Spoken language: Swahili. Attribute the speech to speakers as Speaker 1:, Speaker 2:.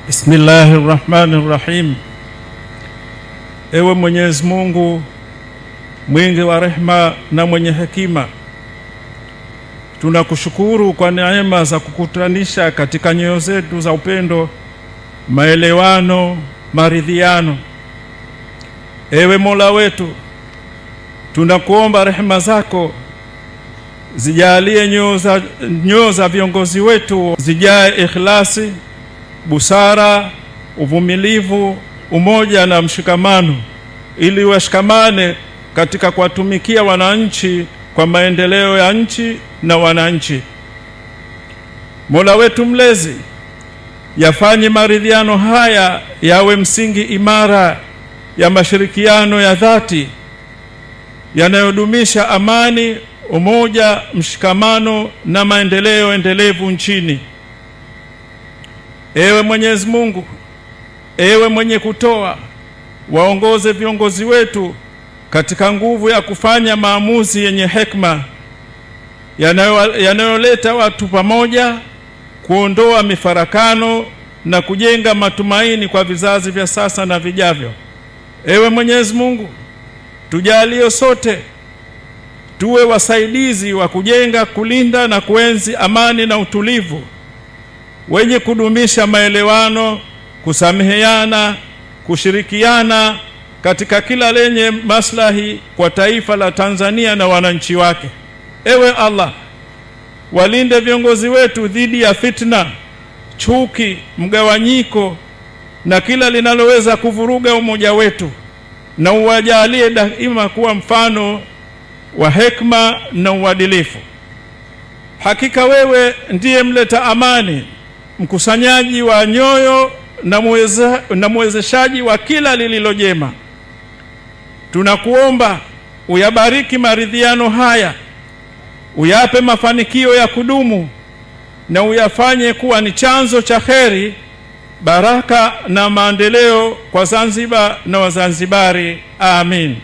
Speaker 1: Bismillahirrahmanirrahim. Ewe Mwenyezi Mungu mwingi wa rehema na mwenye hekima, tunakushukuru kwa neema za kukutanisha katika nyoyo zetu za upendo, maelewano, maridhiano. Ewe Mola wetu, tunakuomba rehema zako zijalie nyoyo za viongozi wetu zijae ikhlasi, busara, uvumilivu, umoja na mshikamano, ili washikamane katika kuwatumikia wananchi kwa maendeleo ya nchi na wananchi. Mola wetu mlezi, yafanye maridhiano haya yawe msingi imara ya mashirikiano ya dhati yanayodumisha amani, umoja, mshikamano na maendeleo endelevu nchini. Ewe Mwenyezi Mungu, ewe mwenye kutoa, waongoze viongozi wetu katika nguvu ya kufanya maamuzi yenye hekima yanayoleta watu pamoja, kuondoa mifarakano na kujenga matumaini kwa vizazi vya sasa na vijavyo. Ewe Mwenyezi Mungu, tujalie sote tuwe wasaidizi wa kujenga, kulinda na kuenzi amani na utulivu, wenye kudumisha maelewano, kusameheana, kushirikiana katika kila lenye maslahi kwa taifa la Tanzania na wananchi wake. Ewe Allah, walinde viongozi wetu dhidi ya fitna, chuki, mgawanyiko na kila linaloweza kuvuruga umoja wetu, na uwajalie daima kuwa mfano wa hekima na uadilifu. Hakika wewe ndiye mleta amani, mkusanyaji wa nyoyo na muwezeshaji wa kila lililojema. Tunakuomba uyabariki maridhiano haya, uyape mafanikio ya kudumu na uyafanye kuwa ni chanzo cha kheri, baraka na maendeleo kwa Zanzibar na Wazanzibari. Amin.